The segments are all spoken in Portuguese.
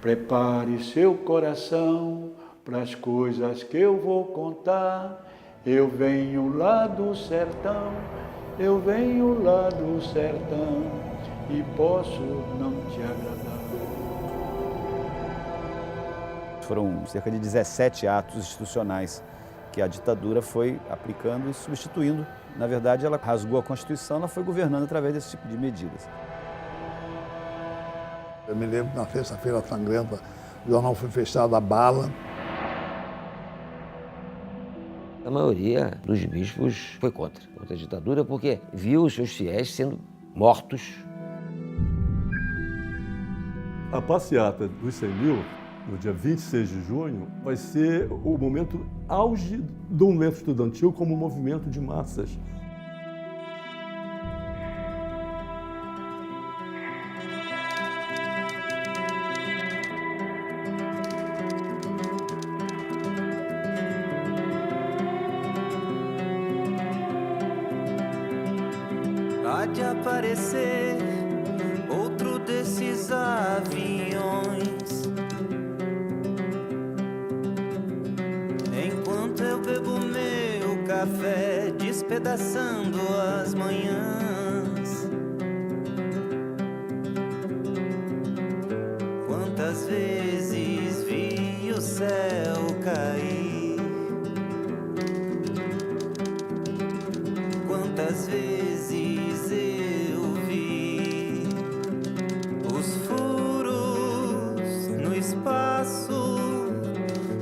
Prepare seu coração para as coisas que eu vou contar. Eu venho lá do sertão, eu venho lá do sertão e posso não te agradar. Foram cerca de 17 atos institucionais que a ditadura foi aplicando e substituindo. Na verdade, ela rasgou a Constituição, ela foi governando através desse tipo de medidas. Eu me lembro, na Sexta-feira Sangrenta, o jornal foi fechado a bala. A maioria dos bispos foi contra a ditadura porque viu os seus fiéis sendo mortos. A passeata dos 100 mil, no dia 26 de junho, vai ser o momento auge do movimento estudantil como movimento de massas. Há de aparecer outro desses aviões. Enquanto eu bebo meu café, despedaçando as manhãs. Quantas vezes vi o céu cair? Quantas vezes eu vi os furos no espaço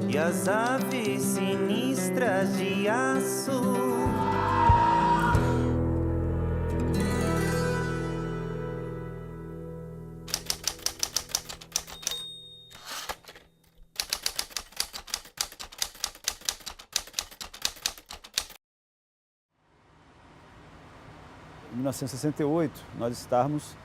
e as aves sinistras de aço. Em 1968, nós estávamos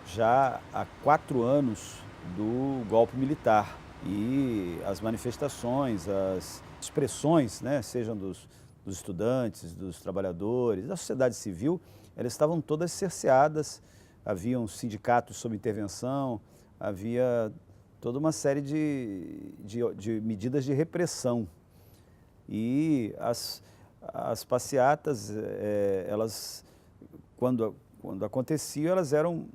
já há 4 anos do golpe militar e as manifestações, as expressões, né, sejam dos estudantes, dos trabalhadores, da sociedade civil, elas estavam todas cerceadas, haviam sindicatos sob intervenção, havia toda uma série de medidas de repressão. E as passeatas, elas, quando aconteciam, elas eram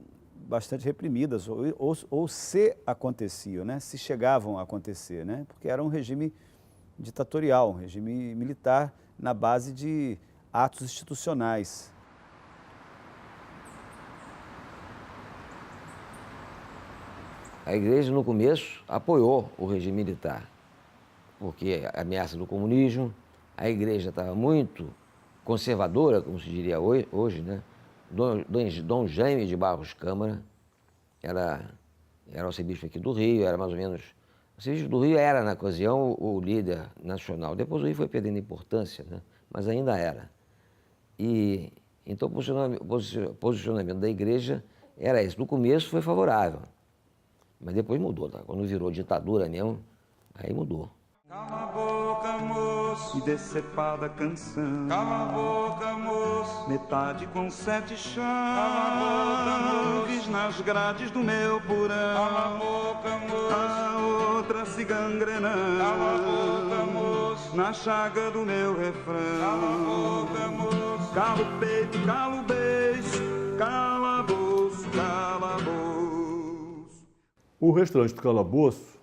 bastante reprimidas, ou se aconteciam, né? Se chegavam a acontecer, né? Porque era um regime ditatorial, um regime militar na base de atos institucionais. A igreja, no começo, apoiou o regime militar, porque a ameaça do comunismo, a igreja estava muito conservadora, como se diria hoje, né? Dom Jaime de Barros Câmara era o arcebispo aqui do Rio, era mais ou menos... O arcebispo do Rio era, na ocasião, o líder nacional. Depois o Rio foi perdendo importância, né? Mas ainda era. E então o posicionamento da igreja era esse. No começo foi favorável, mas depois mudou, tá? Quando virou ditadura mesmo, aí mudou. Cala a boca, moço, e decepada canção. Cala a boca, moço, metade com 7 chaves. Cala a boca, moço, nas grades do meu porão. Cala a boca, moço, a outra se gangrenando. Cala a boca, moço, na chaga do meu refrão. Cala a boca, moço, cala o peito, cala o beijo. Calabouço, calabouço. O restaurante do Calabouço,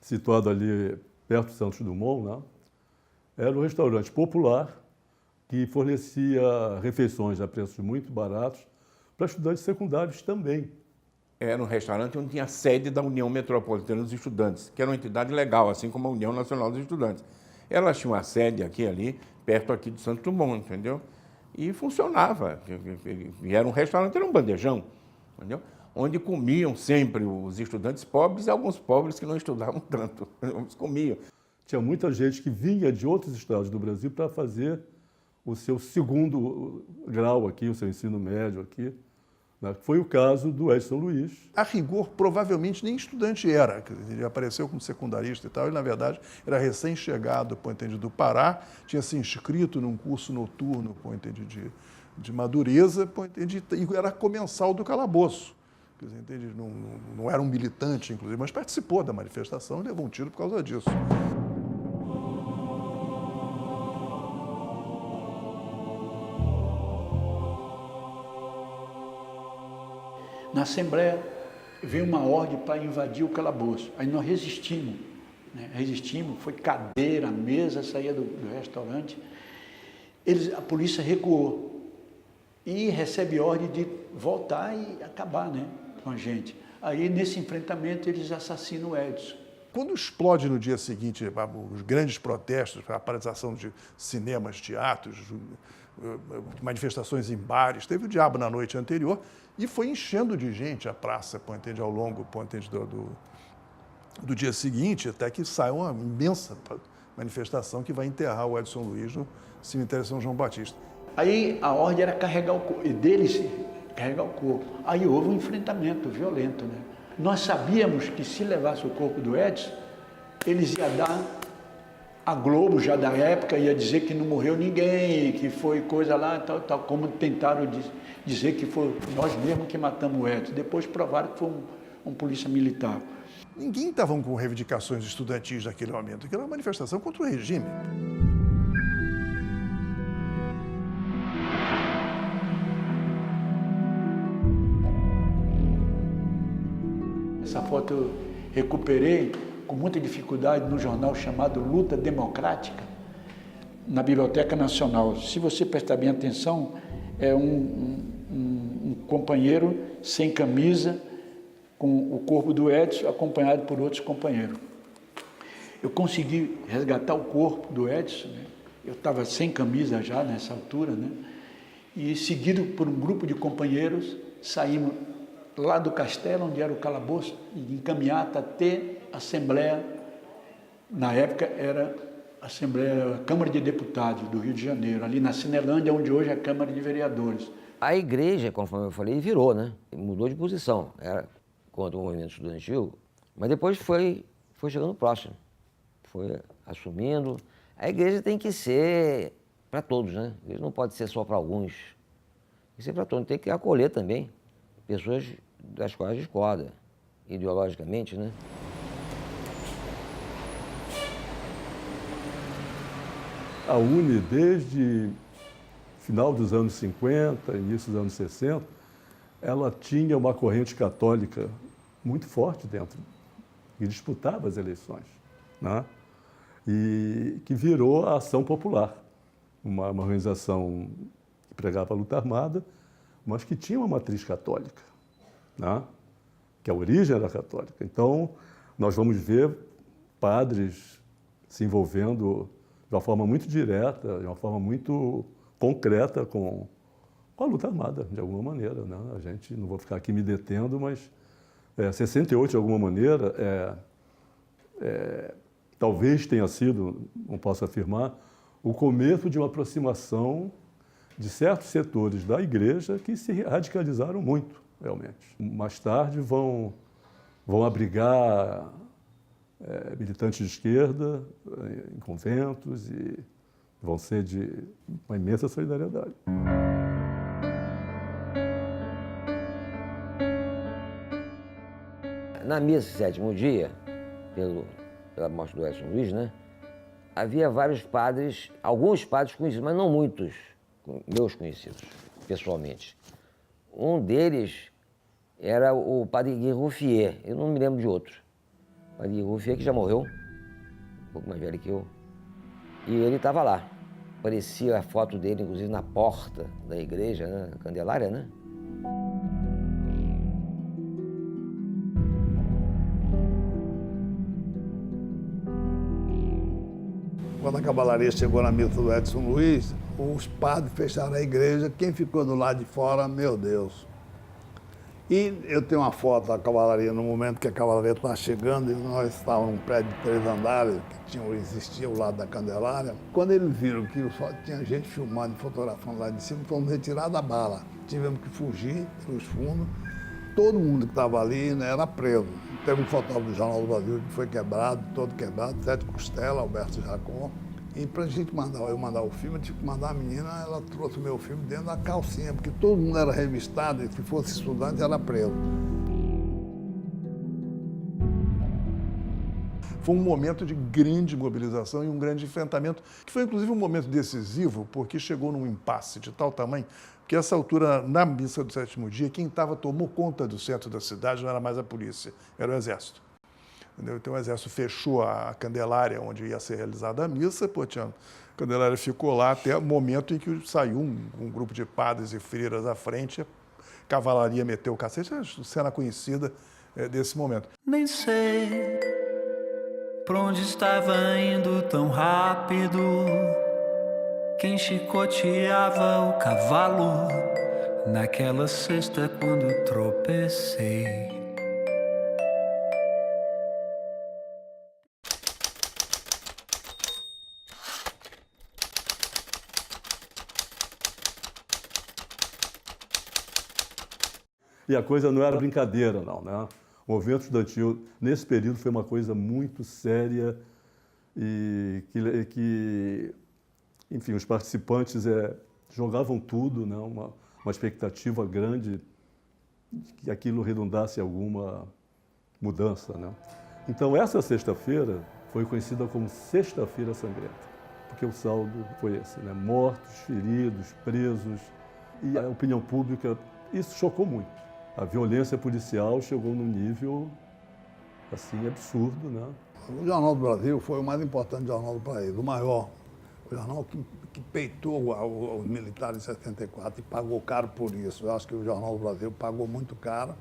situado ali perto de Santos Dumont, né, era um restaurante popular que fornecia refeições a preços muito baratos para estudantes secundários também. Era um restaurante onde tinha a sede da União Metropolitana dos Estudantes, que era uma entidade legal, assim como a União Nacional dos Estudantes. Ela tinha uma sede aqui, ali, perto aqui de Santos Dumont, entendeu? E funcionava. E era um restaurante, era um bandejão, entendeu? Onde comiam sempre os estudantes pobres e alguns pobres que não estudavam tanto. Eles comiam. Tinha muita gente que vinha de outros estados do Brasil para fazer o seu segundo grau aqui, o seu ensino médio aqui. Foi o caso do Edson Luiz. A rigor, provavelmente nem estudante era. Ele apareceu como secundarista e tal, e na verdade era recém-chegado, do Pará, tinha se inscrito num curso noturno, de Madureza, e era comensal do Calabouço. Quer dizer, entende? Não era um militante, inclusive, mas participou da manifestação e levou um tiro por causa disso. Na Assembleia veio uma ordem para invadir o calabouço. Aí nós resistimos, né? Resistimos, foi cadeira, mesa, saía do restaurante. A polícia recuou e recebe ordem de voltar e acabar, né, com a gente. Aí, nesse enfrentamento, eles assassinam o Edson. Quando explode no dia seguinte os grandes protestos, a paralisação de cinemas, teatros, manifestações em bares, teve o diabo na noite anterior e foi enchendo de gente a praça, entende, ao longo entende, do dia seguinte, até que sai uma imensa manifestação que vai enterrar o Edson Luiz no cemitério São João Batista. Aí a ordem era carregar o corpo, e deles carregar o corpo. Aí houve um enfrentamento violento, né? Nós sabíamos que se levasse o corpo do Edson, eles iam dar, a Globo já da época ia dizer que não morreu ninguém, que foi coisa lá, tal, como tentaram dizer que foi nós mesmos que matamos o Edson. Depois provaram que foi um polícia militar. Ninguém estava com reivindicações estudantis naquele momento, aquela era uma manifestação contra o regime. Essa foto eu recuperei com muita dificuldade no jornal chamado Luta Democrática, na Biblioteca Nacional. Se você prestar bem atenção, é um companheiro sem camisa, com o corpo do Edson, acompanhado por outros companheiros. Eu consegui resgatar o corpo do Edson, né? Eu estava sem camisa já nessa altura, né? E seguido por um grupo de companheiros, saímos lá do castelo, onde era o calabouço, e encaminhado até a Assembleia, na época era a Assembleia, a Câmara de Deputados do Rio de Janeiro, ali na Cinelândia, onde hoje é a Câmara de Vereadores. A igreja, conforme eu falei, virou, né? Mudou de posição. Era contra o movimento estudantil, mas depois foi chegando próximo, foi assumindo. A igreja tem que ser para todos, né? A igreja não pode ser só para alguns. Tem que ser para todos, tem que acolher também pessoas das quais discorda, ideologicamente, né? A UNE, desde final dos anos 50, início dos anos 60, ela tinha uma corrente católica muito forte dentro, e disputava as eleições, né? E que virou a Ação Popular, uma organização que pregava a luta armada, mas que tinha uma matriz católica, né? Que a origem era católica. Então, nós vamos ver padres se envolvendo de uma forma muito direta, de uma forma muito concreta com a luta armada, de alguma maneira, né? A gente, não vou ficar aqui me detendo, mas 68, de alguma maneira, talvez tenha sido, não posso afirmar, o começo de uma aproximação de certos setores da igreja que se radicalizaram muito, realmente. Mais tarde vão abrigar militantes de esquerda em conventos e vão ser de uma imensa solidariedade. Na missa sétimo dia, pela morte do Edson Luiz, né, havia vários padres, alguns padres conhecidos, mas não muitos, meus conhecidos, pessoalmente. Um deles era o padre Guy Ruffier, eu não me lembro de outro. O padre Guy Ruffier, que já morreu, um pouco mais velho que eu, e ele estava lá. Aparecia a foto dele, inclusive, na porta da igreja, né, na Candelária, né? Quando a cavalaria chegou na missa do Edson Luiz, os padres fecharam a igreja. Quem ficou do lado de fora, meu Deus. E eu tenho uma foto da cavalaria no momento que a cavalaria estava chegando, e nós estávamos num prédio de 3 andares, que existia ao lado da Candelária. Quando eles viram que só tinha gente filmando e fotografando lá de cima, fomos retirados da bala. Tivemos que fugir pelos fundos. Todo mundo que estava ali, né, era preso. Teve um fotógrafo do Jornal do Brasil que foi quebrado, todo quebrado, Sete Costela, Alberto Jacon. E para a gente eu mandar o filme, eu tive que mandar a menina, ela trouxe o meu filme dentro da calcinha, porque todo mundo era revistado e se fosse estudante era preso. Foi um momento de grande mobilização e um grande enfrentamento, que foi inclusive um momento decisivo, porque chegou num impasse de tal tamanho que, essa altura, na missa do sétimo dia, quem tomou conta do centro da cidade não era mais a polícia, era o Exército. Entendeu? Então o Exército fechou a Candelária, onde ia ser realizada a missa, a Candelária ficou lá até o momento em que saiu um grupo de padres e freiras à frente, a cavalaria meteu o cacete, é a cena conhecida desse momento. Nem sei pra onde estava indo tão rápido, quem chicoteava o cavalo naquela sexta quando tropecei. E a coisa não era brincadeira, não, né? O movimento estudantil, nesse período, foi uma coisa muito séria e que enfim, os participantes jogavam tudo, né? Uma expectativa grande de que aquilo redundasse em alguma mudança, né? Então, essa sexta-feira foi conhecida como Sexta-feira Sangrenta, porque o saldo foi esse, né? Mortos, feridos, presos, e a opinião pública, isso chocou muito. A violência policial chegou num nível, assim, absurdo, né? O Jornal do Brasil foi o mais importante jornal do país, o maior. O jornal que peitou os militares em 74 e pagou caro por isso. Eu acho que o Jornal do Brasil pagou muito caro.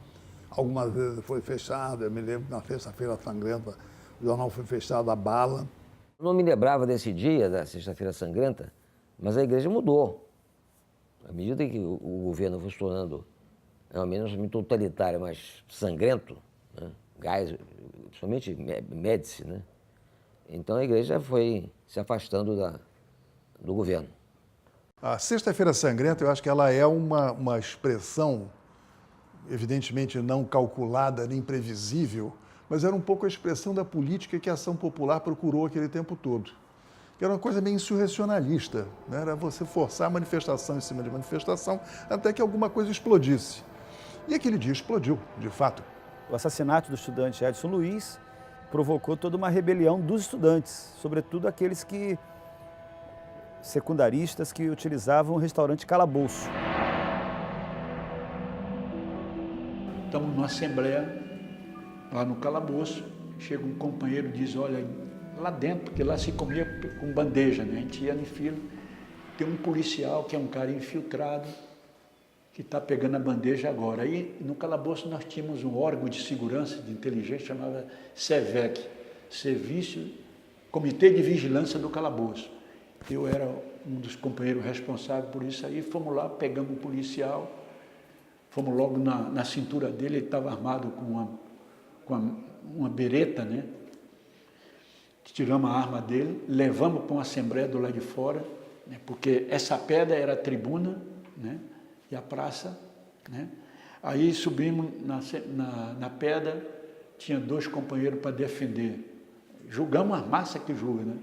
Algumas vezes foi fechado, eu me lembro que na Sexta-feira Sangrenta o jornal foi fechado a bala. Eu não me lembrava desse dia, da Sexta-feira Sangrenta, mas a igreja mudou. À medida que o governo foi se tornando menos totalitário, mais sangrento, né? Gás, principalmente Médici, né? Então a igreja foi se afastando do governo. A Sexta-feira Sangrenta, eu acho que ela é uma expressão, evidentemente não calculada nem previsível, mas era um pouco a expressão da política que a Ação Popular procurou aquele tempo todo. Que era uma coisa meio insurrecionalista, né? Era você forçar a manifestação em cima de manifestação até que alguma coisa explodisse. E aquele dia explodiu, de fato. O assassinato do estudante Edson Luiz provocou toda uma rebelião dos estudantes, sobretudo aqueles secundaristas que utilizavam o restaurante Calabouço. Estamos numa assembleia, lá no Calabouço, chega um companheiro e diz, olha, lá dentro, porque lá se comia com bandeja, né? A gente ia em fila, tem um policial que é um cara infiltrado, que está pegando a bandeja agora. Aí, no Calabouço, nós tínhamos um órgão de segurança, de inteligência, chamava SEVEC, Comitê de Vigilância do Calabouço. Eu era um dos companheiros responsáveis por isso aí, fomos lá, pegamos o policial, fomos logo na cintura dele, ele estava armado com uma bereta, né? Tiramos a arma dele, levamos para uma assembleia do lado de fora, né? Porque essa pedra era a tribuna, né? E a praça, né? Aí subimos na pedra, tinha 2 companheiros para defender. Julgamos a massa que julga, né?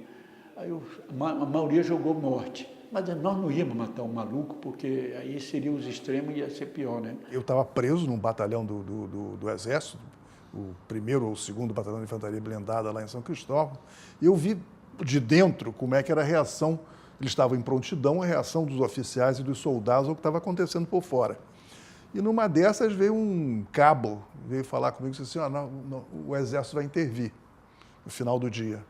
Aí a maioria jogou morte. Mas nós não íamos matar um maluco, porque aí seria os extremos e ia ser pior, né? Eu estava preso num batalhão do Exército, o 1º ou 2º Batalhão de Infantaria Blindada lá em São Cristóvão, e eu vi de dentro como é que era a reação. Eles estavam em prontidão, a reação dos oficiais e dos soldados ao que estava acontecendo por fora. E numa dessas veio um cabo, veio falar comigo e disse assim, o Exército vai intervir no final do dia,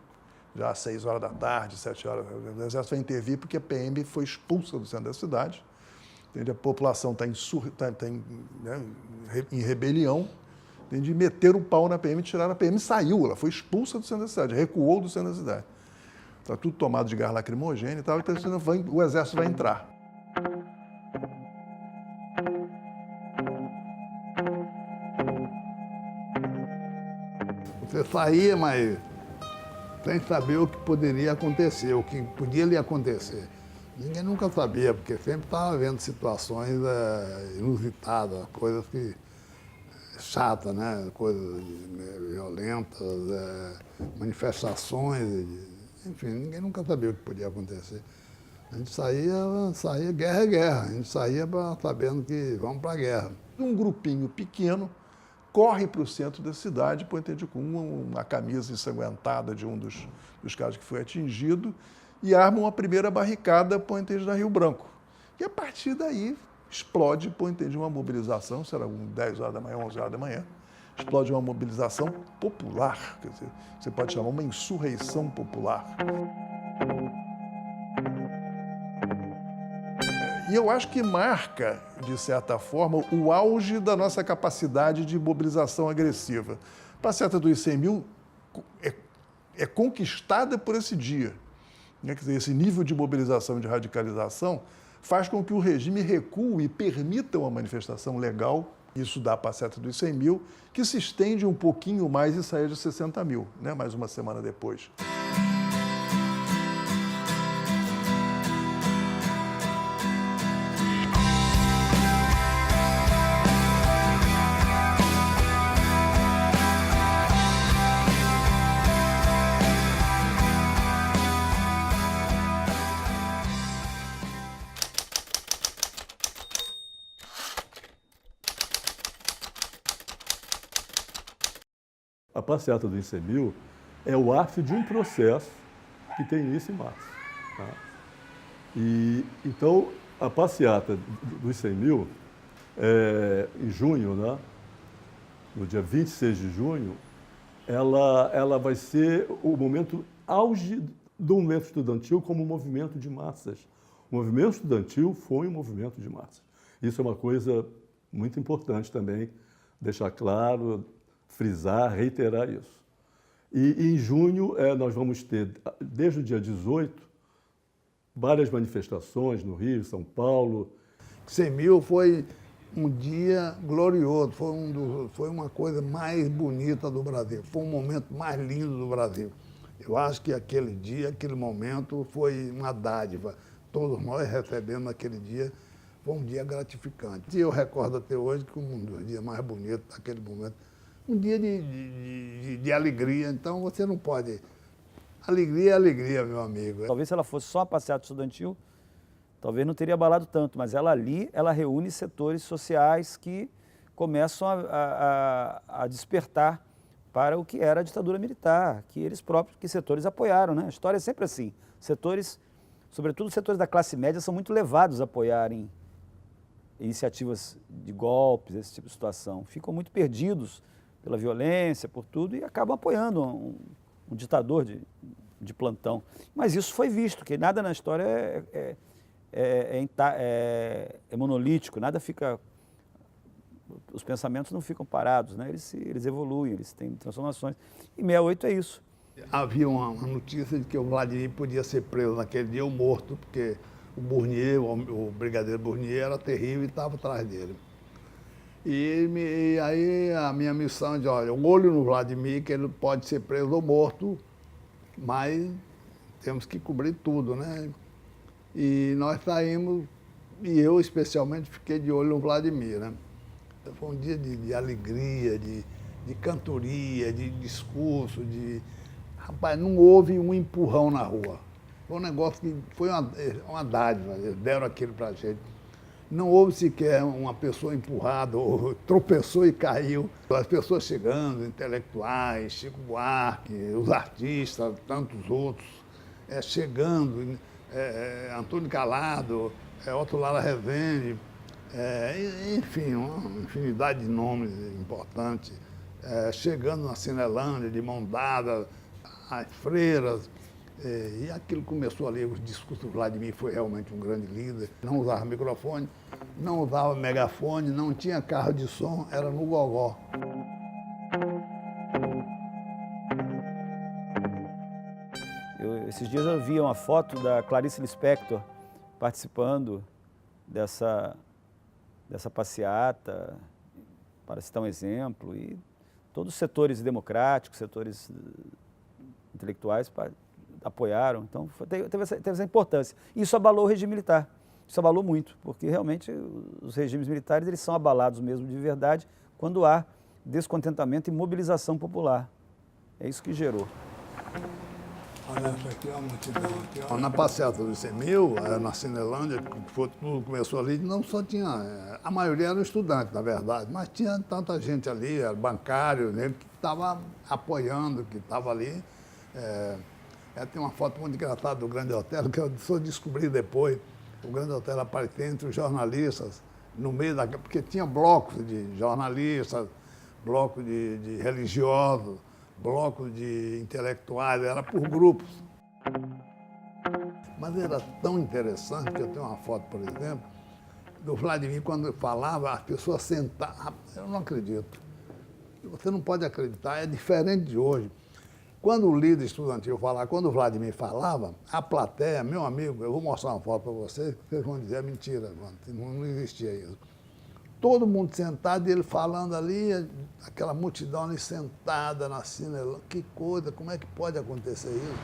já às 6 horas da tarde, 7 horas, o Exército vai intervir porque a PM foi expulsa do centro da cidade, entende? A população está em rebelião, entende? Meteram o pau na PM, tiraram a PM, saiu, ela foi expulsa do centro da cidade, recuou do centro da cidade. Está tudo tomado de gás lacrimogêneo e tal, então o Exército vai entrar. Você saía, mas sem saber o que poderia acontecer, o que podia lhe acontecer. Ninguém nunca sabia, porque sempre estava vendo situações inusitadas, coisas chatas, né? Coisas violentas, manifestações, enfim, ninguém nunca sabia o que podia acontecer. A gente saía guerra é guerra, a gente saía sabendo que vamos para a guerra. Um grupinho pequeno corre para o centro da cidade, com uma camisa ensanguentada de um dos caras que foi atingido, e arma uma primeira barricada na Rio Branco. E a partir daí explode uma mobilização, será 10 horas da manhã, 11 horas da manhã, explode uma mobilização popular, quer dizer, você pode chamar uma insurreição popular. E eu acho que marca, de certa forma, o auge da nossa capacidade de mobilização agressiva. A passeata dos 100 mil é conquistada por esse dia. Quer dizer, esse nível de mobilização e de radicalização faz com que o regime recue e permita uma manifestação legal. Isso dá a passeata dos 100 mil, que se estende um pouquinho mais e sai de 60 mil, né? Mais uma semana depois. A passeata do ICMil é o ápice de um processo que tem início em março. Tá? E, então, a passeata do ICMil, em junho, né? No dia 26 de junho, ela vai ser o momento auge do movimento estudantil como movimento de massas. O movimento estudantil foi um movimento de massas. Isso é uma coisa muito importante também, deixar claro, frisar, reiterar isso. E em junho nós vamos ter, desde o dia 18, várias manifestações no Rio, São Paulo. 100 mil foi um dia glorioso, foi uma coisa mais bonita do Brasil, foi um momento mais lindo do Brasil. Eu acho que aquele dia, aquele momento foi uma dádiva. Todos nós recebemos naquele dia, foi um dia gratificante. E eu recordo até hoje que um dos dias mais bonitos daquele momento, um dia de alegria, então você não pode... Alegria é alegria, meu amigo. Talvez se ela fosse só a passeata estudantil, talvez não teria abalado tanto, mas ela ali, ela reúne setores sociais que começam a despertar para o que era a ditadura militar, que eles próprios, que setores apoiaram, né? A história é sempre assim. Setores, sobretudo setores da classe média, são muito levados a apoiarem iniciativas de golpes, esse tipo de situação. Ficam muito perdidos pela violência, por tudo, e acabam apoiando um ditador de plantão. Mas isso foi visto, que nada na história é monolítico, nada fica... Os pensamentos não ficam parados, né? Eles evoluem, eles têm transformações. E 68 é isso. Havia uma notícia de que o Vladimir podia ser preso naquele dia ou morto, porque o Bournier, o brigadeiro Bournier, era terrível e estava atrás dele. E aí a minha missão é de, olha, olho no Vladimir, que ele pode ser preso ou morto, mas temos que cobrir tudo, né? E nós saímos, e eu especialmente fiquei de olho no Vladimir, né? Foi um dia de alegria, de cantoria, de discurso, Rapaz, não houve um empurrão na rua. Foi um negócio que foi uma dádiva, eles deram aquilo pra gente. Não houve sequer uma pessoa empurrada, ou tropeçou e caiu. As pessoas chegando, intelectuais, Chico Buarque, os artistas, tantos outros, chegando, Antônio Calado, Otto Lara Rezende, enfim, uma infinidade de nomes importantes, chegando na Cinelândia, de mão dada, as freiras, e aquilo começou ali, os discursos do Vladimir foi realmente um grande líder, não usava microfone, não usava megafone, não tinha carro de som, era no gogó. Esses dias eu vi uma foto da Clarice Lispector participando dessa passeata, para citar um exemplo, e todos os setores democráticos, setores intelectuais apoiaram, então teve essa importância. Isso abalou o regime militar, isso abalou muito, porque realmente os regimes militares eles são abalados mesmo de verdade quando há descontentamento e mobilização popular. É isso que gerou. Olha essa aqui, ó, a multidão aqui, ó. Na passeata do ICMil, na Cinelândia, tudo começou ali, não só tinha, a maioria eram estudantes, na verdade, mas tinha tanta gente ali, era bancário, né, que estava apoiando, que estava ali. Tem uma foto muito engraçada do Grande Otelo, que eu só descobri depois. O Grande Otelo aparecia entre os jornalistas, no meio da... Porque tinha blocos de jornalistas, bloco de religiosos, bloco de intelectuais, era por grupos. Mas era tão interessante que eu tenho uma foto, por exemplo, do Vladimir, quando falava, as pessoas sentavam. Eu não acredito. Você não pode acreditar, é diferente de hoje. Quando o líder estudantil falava, quando o Vladimir falava, a plateia, meu amigo, eu vou mostrar uma foto para vocês vão dizer, é mentira, não existia isso. Todo mundo sentado e ele falando ali, aquela multidão ali sentada na cena, que coisa, como é que pode acontecer isso?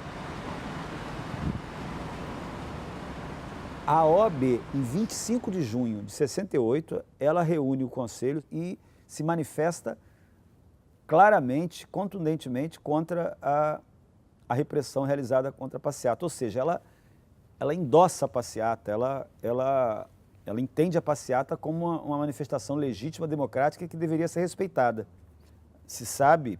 A OAB, em 25 de junho de 68, ela reúne o Conselho e se manifesta claramente, contundentemente, contra a repressão realizada contra a passeata. Ou seja, ela endossa a passeata, ela entende a passeata como uma manifestação legítima, democrática, que deveria ser respeitada. Se sabe,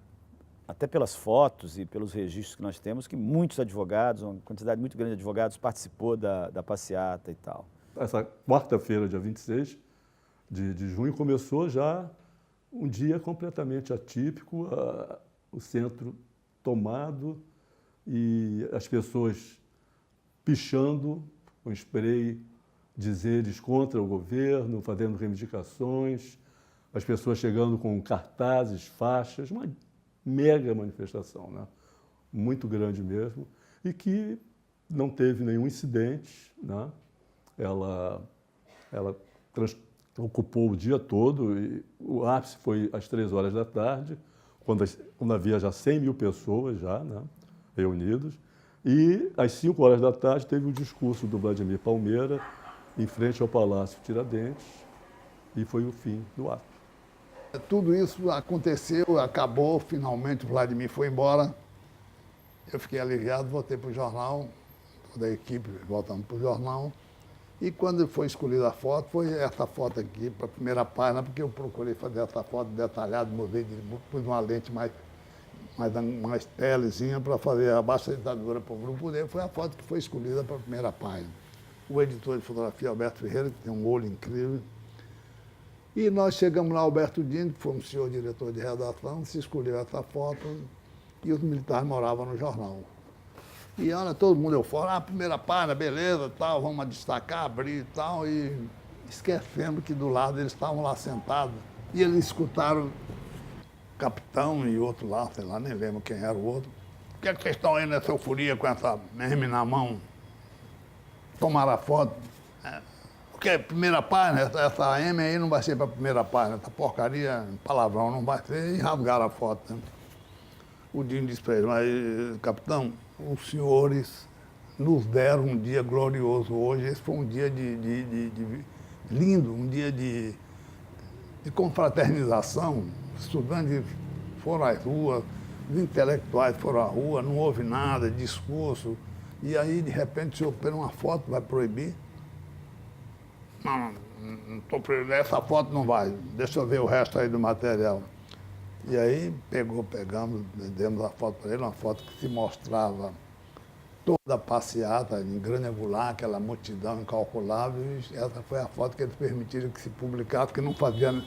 até pelas fotos e pelos registros que nós temos, que muitos advogados, uma quantidade muito grande de advogados, participou da passeata e tal. Essa quarta-feira, dia 26 de junho, começou já um dia completamente atípico, o centro tomado e as pessoas pichando com spray, dizeres contra o governo, fazendo reivindicações, as pessoas chegando com cartazes, faixas, uma mega manifestação, né? Muito grande mesmo, e que não teve nenhum incidente, né? Ela ocupou o dia todo, e o ápice foi às 3 horas da tarde, quando havia já 100 mil pessoas já, né, reunidas, e às 5 horas da tarde teve o discurso do Vladimir Palmeira em frente ao Palácio Tiradentes, e foi o fim do ato. Tudo isso aconteceu, acabou, finalmente o Vladimir foi embora, eu fiquei aliviado, voltei para o jornal, toda a equipe voltamos para o jornal. E quando foi escolhida a foto, foi essa foto aqui, para a primeira página, porque eu procurei fazer essa foto detalhada, pus uma lente mais telezinha para fazer a baixa ditadura para o grupo dele. Foi a foto que foi escolhida para a primeira página. O editor de fotografia, Alberto Ferreira, que tem um olho incrível. E nós chegamos lá, Alberto Dino, que foi um senhor diretor de redação, se escolheu essa foto e os militares moravam no jornal. E olha, todo mundo eu falo, primeira página, beleza, tal, vamos destacar, abrir e tal, e esquecendo que do lado eles estavam lá sentados. E eles escutaram o capitão e outro lá, sei lá, nem lembro quem era o outro. Por que vocês estão aí nessa euforia com essa M na mão? Tomaram a foto. Porque primeira página, essa M aí não vai ser para a primeira página, essa porcaria, palavrão, não vai ser, e rasgaram a foto. Né? O Dinho disse para ele, mas, capitão, os senhores nos deram um dia glorioso hoje. Esse foi um dia lindo, um dia de confraternização. Os estudantes foram às ruas, os intelectuais foram à rua, não houve nada, discurso. E aí, de repente, o senhor pega uma foto, vai proibir? Não estou proibindo, essa foto não vai, deixa eu ver o resto aí do material. E aí pegamos, demos a foto para ele, uma foto que se mostrava toda a passeata em grande angular, aquela multidão incalculável, e essa foi a foto que eles permitiram que se publicasse, que não fazia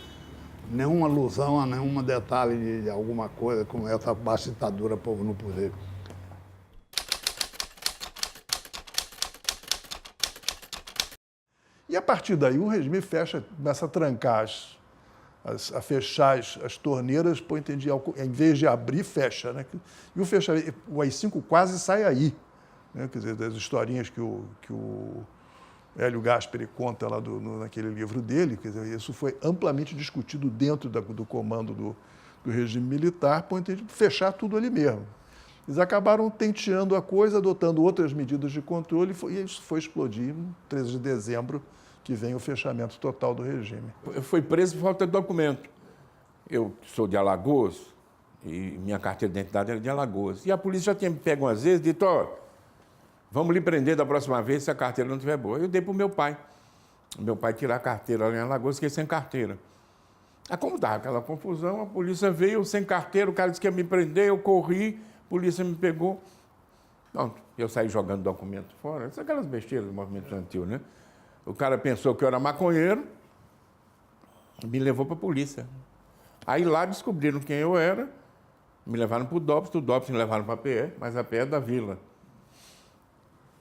nenhuma alusão a nenhum detalhe de alguma coisa, como essa baixa ditadura povo no poder. E a partir daí o regime começa a trancar a fechar as torneiras, em vez de abrir, fecha. Né? E o AI-5 quase sai aí. Né? Quer dizer, das historinhas que o Hélio Gasperi conta lá naquele livro dele, quer dizer, isso foi amplamente discutido dentro do comando do regime militar, por fechar tudo ali mesmo. Eles acabaram tenteando a coisa, adotando outras medidas de controle, e isso foi explodir em 13 de dezembro, que vem o fechamento total do regime. Foi preso por falta de documento. Eu sou de Alagoas, E minha carteira de identidade era de Alagoas. E a polícia já tinha me pego umas vezes e dito, ó, vamos lhe prender da próxima vez se a carteira não estiver boa. Eu dei para o meu pai. Meu pai tirar a carteira lá em Alagoas, fiquei sem carteira. Aí como dava aquela confusão, a polícia veio sem carteira, o cara disse que ia me prender, eu corri, a polícia me pegou. Pronto, eu saí jogando documento fora. Essas aquelas besteiras do movimento estudantil, né? O cara pensou que eu era maconheiro, me levou para a polícia. Aí lá descobriram quem eu era, me levaram para o DOPS me levaram para a PE, mas a PE é da Vila.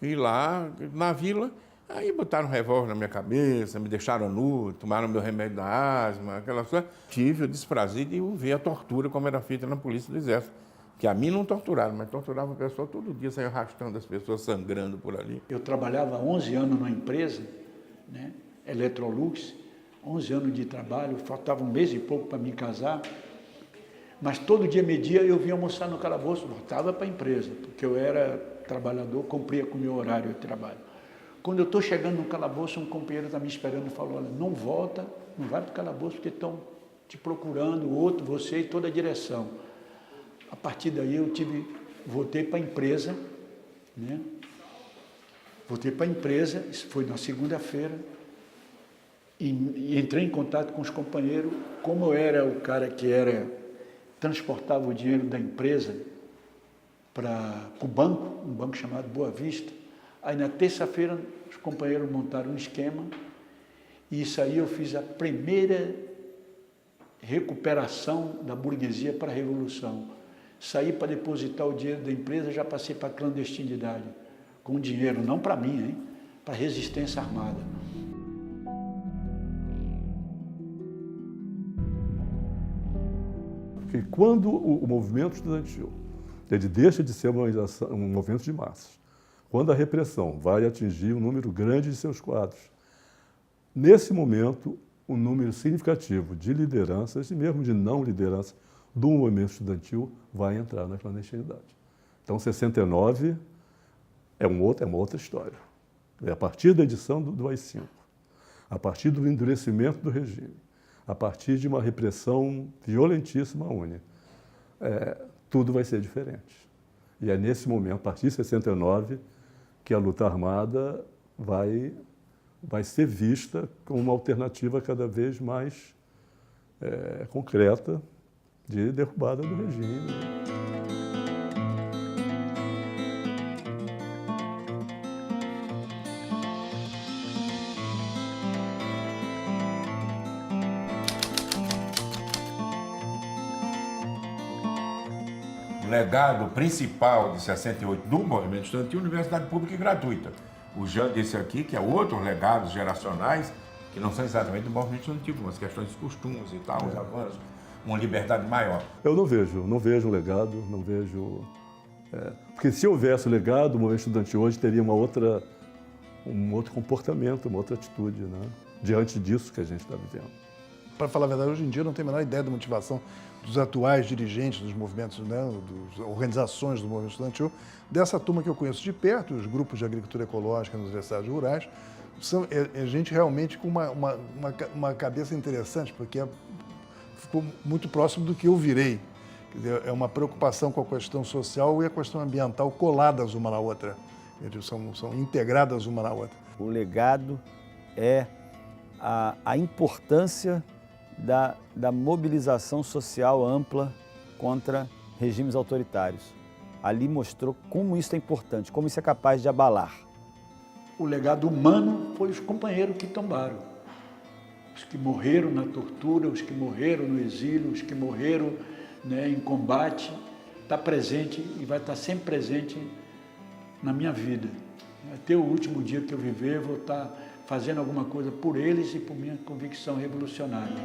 E lá, na Vila, aí botaram um revólver na minha cabeça, me deixaram nu, tomaram meu remédio da asma, aquela coisa. Tive o desprazer de ver a tortura como era feita na Polícia do Exército. Que a mim não torturaram, mas torturavam a pessoa todo dia, saia arrastando as pessoas sangrando por ali. Eu trabalhava 11 anos numa empresa, né, Electrolux, 11 anos de trabalho, faltava um mês e pouco para me casar, mas todo dia, meio-dia, eu vinha almoçar no calabouço, voltava para a empresa, porque eu era trabalhador, cumpria com o meu horário de trabalho. Quando eu estou chegando no calabouço, um companheiro está me esperando e falou, olha, não volta, não vai para o calabouço, porque estão te procurando, o outro, você e toda a direção. A partir daí eu voltei para a empresa, né? Voltei para a empresa, isso foi na segunda-feira, e entrei em contato com os companheiros, como eu era o cara que transportava o dinheiro da empresa para o banco, um banco chamado Boa Vista. Aí na terça-feira os companheiros montaram um esquema, e isso aí eu fiz a primeira recuperação da burguesia para a Revolução. Saí para depositar o dinheiro da empresa, já passei para a clandestinidade, com dinheiro, não para mim, hein? Para a resistência armada. Porque quando o movimento estudantil ele deixa de ser um movimento de massas, quando a repressão vai atingir um número grande de seus quadros, nesse momento, um número significativo de lideranças e mesmo de não liderança do movimento estudantil vai entrar na clandestinidade. Então, 69 é uma outra história. É a partir da edição do AI-5, a partir do endurecimento do regime, a partir de uma repressão violentíssima à UNE, tudo vai ser diferente. E é nesse momento, a partir de 69, que a luta armada vai ser vista como uma alternativa cada vez mais concreta de derrubada do regime. O legado principal de 68 do movimento estudantil, universidade pública e gratuita. O Jean disse aqui que há outros legados geracionais que não são exatamente do movimento estudantil, como as questões dos costumes e tal, os avanços, uma liberdade maior. Eu não vejo um legado, não vejo... porque se houvesse o legado, o movimento estudantil hoje teria um outro comportamento, uma outra atitude, né? Diante disso que a gente está vivendo. Para falar a verdade, hoje em dia eu não tenho a menor ideia da motivação dos atuais dirigentes dos movimentos, né, das organizações do movimento estudantil, dessa turma que eu conheço de perto, os grupos de agricultura ecológica nas universidades rurais, é gente realmente com uma cabeça interessante, porque ficou muito próximo do que eu virei. Quer dizer, é uma preocupação com a questão social e a questão ambiental coladas uma na outra. São integradas uma na outra. O legado é a importância da mobilização social ampla contra regimes autoritários. Ali mostrou como isso é importante, como isso é capaz de abalar. O legado humano foi os companheiros que tombaram. Os que morreram na tortura, os que morreram no exílio, os que morreram, né, em combate, está presente e vai estar sempre presente na minha vida. Até o último dia que eu viver, vou estar fazendo alguma coisa por eles e por minha convicção revolucionária.